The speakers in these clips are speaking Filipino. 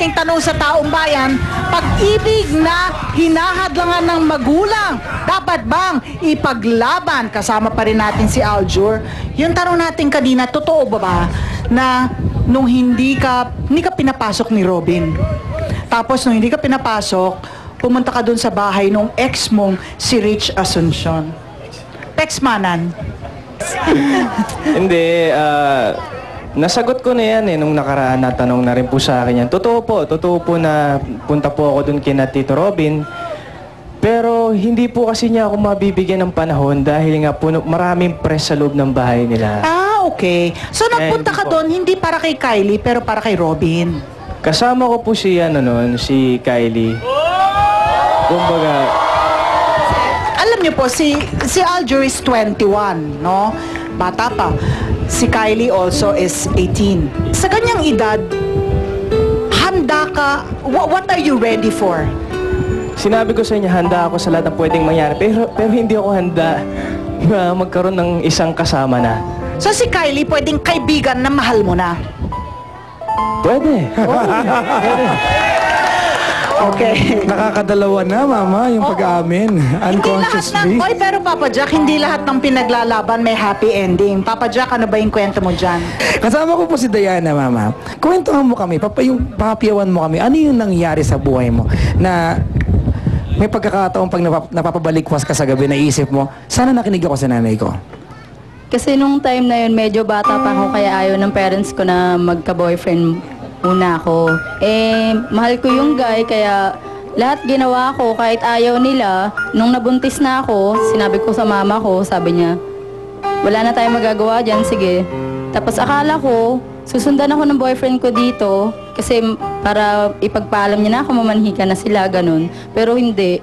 nating tanong sa taong bayan, pag-ibig na hinahadlangan ng magulang, dapat bang ipaglaban? Kasama pa rin natin si Aljur. Yung tanong natin kanina, totoo ba na nung hindi ka pinapasok ni Robin, tapos nung hindi ka pinapasok, pumunta ka dun sa bahay nung ex mong si Rich Asuncion? Text Manan. Hindi, nasagot ko na yan nung nakaraan na tanong na rin po sa akin yan. Totoo po na punta po ako dun kina Tito Robin. Pero hindi po kasi niya ako mabibigyan ng panahon dahil nga po maraming press sa loob ng bahay nila. Ah, okay. So nagpunta ka doon hindi para kay Kylie pero para kay Robin. Kasama ko po si si Kylie. Kumbaga, alam niyo po, si Aljur is 21, no? Bata pa. Si Kylie also is 18. Sa ganyang edad, handa ka, what are you ready for? sinabi ko sa inyo, handa ako sa lahat ng pwedeng mangyari. Pero hindi ako handa na magkaroon ng isang kasama na. So si Kylie, pwedeng kaibigan na mahal mo na? Pwede. Pwede. Okay. Nakakadalawa na, Mama, yung pag-aamin. Unconsciously. Oy, pero Papa Jack, hindi lahat ng pinaglalaban may happy ending. Papa Jack, ano ba yung kwento mo dyan? Kasama ko po si Diana, Mama. Kwentuhan mo kami, yung papapiyawan mo kami, ano yung nangyari sa buhay mo na may pagkakataon pag napapabalikwas ka sa gabi, naisip mo, sana nakinig ako sa nanay ko. Kasi nung time na yun, medyo bata pa ako, kaya ayaw ng parents ko na magka-boyfriend una ako. Mahal ko yung guy, kaya lahat ginawa ko kahit ayaw nila. Nung nabuntis na ako, sinabi ko sa mama ko, sabi niya, wala na tayong magagawa dyan, sige. Tapos akala ko, susundan ako ng boyfriend ko dito, kasi para ipagpaalam niya na ako, mamanhika na sila, ganun. Pero hindi.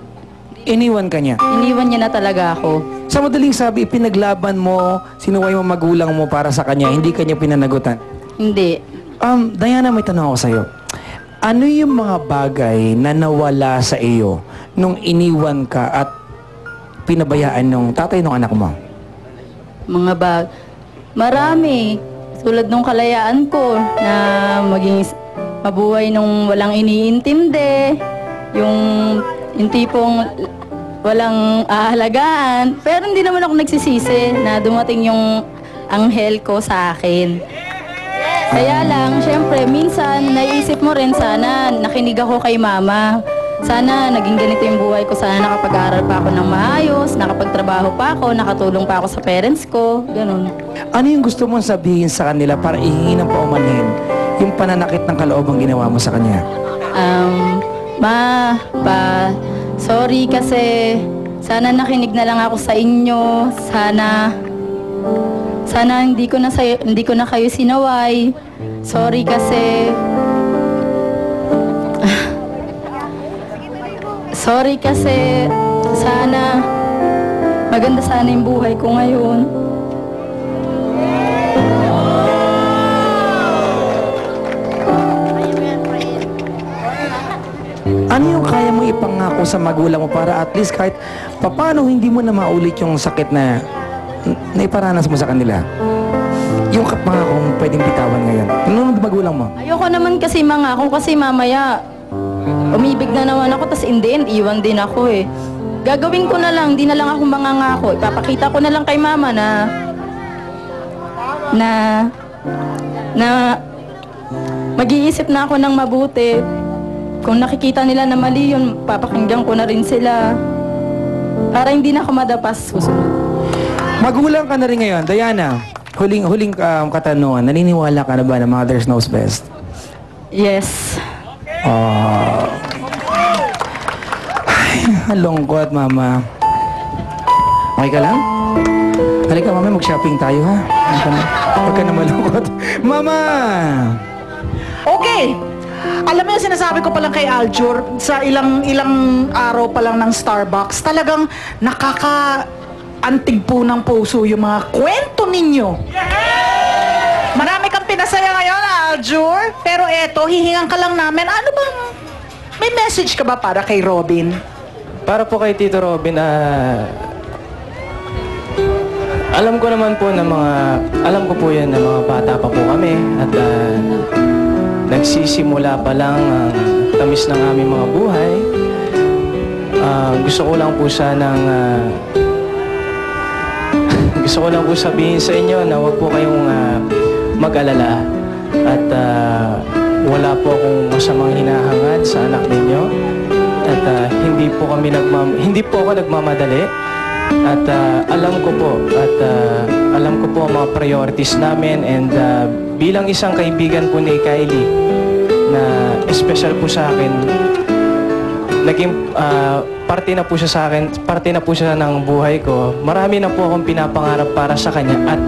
Iniwan ka niya? Iniwan niya na talaga ako. Sa madaling sabi, pinaglaban mo, sinuway mo magulang mo para sa kanya, hindi kanya pinanagutan? Hindi. Diana, may tanong ako sa'yo. Ano yung mga bagay na nawala sa iyo nung iniwan ka at pinabayaan ng tatay ng anak mo? Mga marami. Tulad nung kalayaan ko na maging mabuhay nung walang iniintindi, yung tipong walang aalagaan. Pero hindi naman ako nagsisisi na dumating yung anghel ko sa akin. Kaya lang, syempre, minsan naisip mo rin, sana nakinig ako kay mama. Sana naging ganito yung buhay ko. Sana nakapag-aral pa ako ng maayos, nakapagtrabaho pa ako, nakatulong pa ako sa parents ko, ganun. Ano yung gusto mong sabihin sa kanila para ihingi ng paumanhin yung pananakit ng kaloobang ginawa mo sa kanya? Sorry kasi sana nakinig na lang ako sa inyo. Sana hindi ko na kayo sinaway. Sorry kasi sana maganda sana yung buhay ko ngayon. Ano yung kaya mo ipangako sa magulang mo para at least kahit paano hindi mo na maulit yung sakit na iparanas mo sa kanila? Yung pangako mong pwedeng bitawan ngayon. Ano magulang mo? Ayoko naman kasi mangako kasi mamaya umibig na naman ako, tas in the end, iwan din ako eh. Gagawin ko na lang, di na lang ako mangangako. Ipapakita ko na lang kay mama na mag-iisip na ako ng mabuti. Kung nakikita nila na mali yun, papakinggan ko na rin sila. Para hindi na ako madapas susunod. Magulang ka na rin ngayon. Diana, huling katanungan, naniniwala ka na ba na mothers knows best? Yes. Ay, lungkot, Mama. Okay ka lang? Halika, Mama, mag-shopping tayo, ha? Huwag ka na malungkot. Mama! Okay. Alam mo yung sinasabi ko palang kay Aljur, sa ilang araw pa lang ng Starbucks, talagang antig po ng puso yung mga kwento ninyo. Marami kang pinasaya ngayon, Aljur. Pero eto, hihingan ka lang namin. Ano bang, may message ka ba para kay Robin? Para po kay Tito Robin, alam ko naman po na alam ko po yan na mga bata pa po kami at nagsisimula pa lang ang tamis ng aming mga buhay. Gusto ko lang po sanang gusto ko lang po sabihin sa inyo na huwag po kayong mag-alala at wala po akong masamang hinahangad sa anak ninyo at hindi po ako nagmamadali at alam ko po ang mga priorities namin and bilang isang kaibigan po ni Kylie na special po sa akin, naging parte na po siya sa akin, parte na po siya ng buhay ko. Marami na po akong pinapangarap para sa kanya at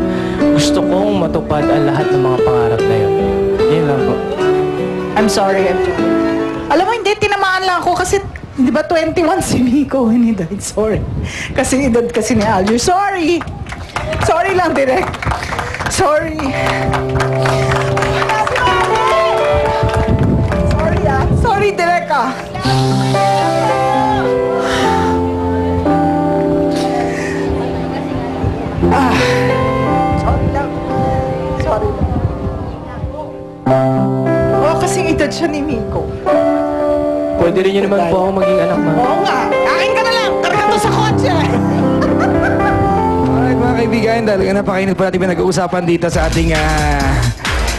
gusto kong matupad ang lahat ng mga pangarap na yun. Yun lang po. I'm sorry. Alam mo, hindi, tinamaan lang ako kasi, di ba, 21 si Miko when he died. Sorry. Kasi edad kasi ni Aljur. Sorry! Sorry lang, direct. Sorry. Sorry, Sorry, direct, Sorry lang. Sorry lang. Oo, kasing edad siya ni Miko. Pwede rin yun naman po ako maging anak, ma'am. Oo nga. Akin ka na lang. Kargato sa kotse. Alright mga kaibigan, dahil napakainit po natin pinag-uusapan dito sa ating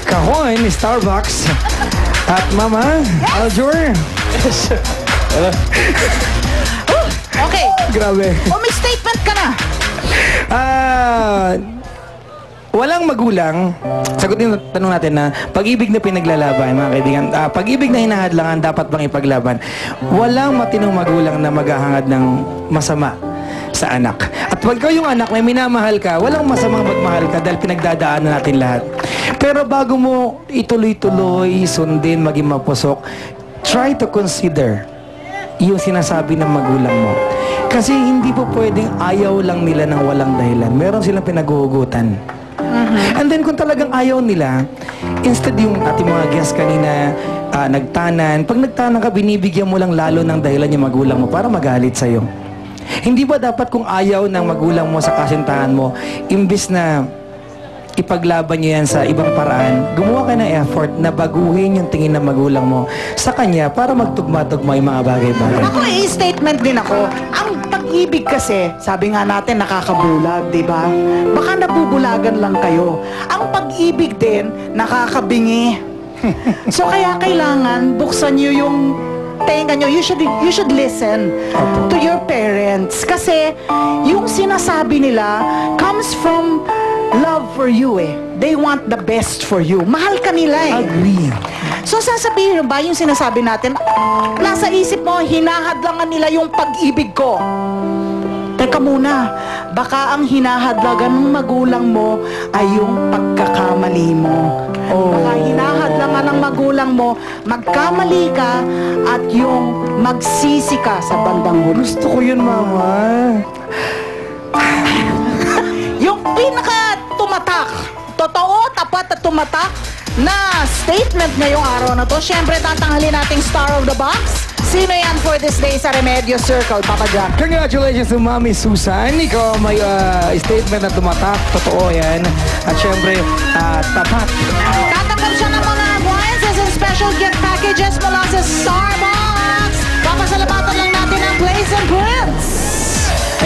kahon ni Starbucks. At Mama, Aljur. Okay. Grabe. O, may statement ka na. Walang magulang, sagutin yung tanong natin na pag-ibig na pinaglalaban, mga kaibigan, pag-ibig na hinahadlangan, dapat bang ipaglaban? Walang matinong magulang na maghahangad ng masama sa anak. At pag ikaw yung anak, may minamahal ka, walang masamang magmahal ka dahil pinagdadaanan natin lahat. Pero bago mo ituloy-tuloy, sundin, maging mapusok, try to consider yung sinasabi ng magulang mo. Kasi hindi po pwedeng ayaw lang nila ng walang dahilan. Meron silang pinaghuhugutan. And then kung talagang ayaw nila, instead yung ating mga guests kanina nagtanan, pag nagtanan ka, binibigyan mo lang lalo ng dahilan yung magulang mo para magalit sa'yo. Hindi ba dapat kung ayaw ng magulang mo sa kasintahan mo, imbis na ipaglaban nyo yan sa ibang paraan, gumawa ka ng effort na baguhin yung tingin ng magulang mo sa kanya para magtugma-tugma yung mga bagay-bagay. Ako, statement din ako. Ang pag-ibig kasi, sabi nga natin, nakakabulag, di ba? Baka nabubulagan lang kayo. Ang pag-ibig din, nakakabingi. So kaya kailangan buksan nyo yung tenga nyo. You should listen to your parents. Kasi yung sinasabi nila comes from love for you They want the best for you. Mahal ka nila Agree. So sasabihin ba yung sinasabi natin, nasa isip mo, hinahadlangan nila yung pag-ibig ko. Teka muna, baka ang hinahadlangan ng magulang mo ay yung pagkakamali mo. Baka hinahadlangan ng magulang mo, magkamali ka at yung magsisi ka sa bandang huli. Gusto ko yun, Mama. Yung pinaka-tumatak, totoo, tapat at tumatak na statement ngayong araw na to, syempre tatanghalin nating Star of the Box. Sino yan for this day sa Remedios Circle, Papa Jack? Congratulations to Mami Susan. Ikaw may statement na tumatak. Totoo yan. At syempre, tapat. Tatanggap siya ng mga appliances and special gift packages mula sa Starbucks. Papasalamatan lang natin ang Place and Prince.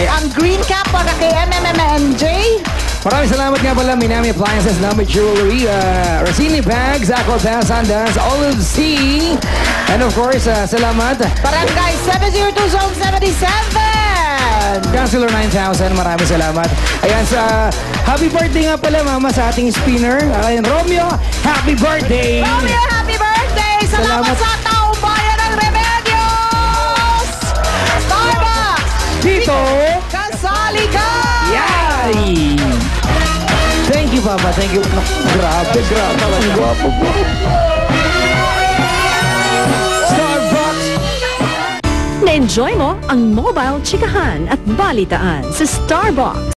Ang green cap para kay MMMNJ. Maraming salamat nga pala, Minami Appliances, Number Jewelry, Rossini Bags, Aqua Pass, Andas, Olive Sea, and of course, salamat. Barangay 702 Zone 77. Councilor 9000, maraming salamat. Ayan, happy birthday nga pala, Mama, sa ating spinner. Ayan, Romeo, happy birthday! Romeo, happy birthday! Salamat sa taong bayan ng Remedios! Starbucks! Dito! Kasali ka! Yay! Thank you, Papa. Thank you. Grabe. Ang gwapo po. Starbucks! Na-enjoy mo ang mobile chikahan at balitaan sa Starbucks.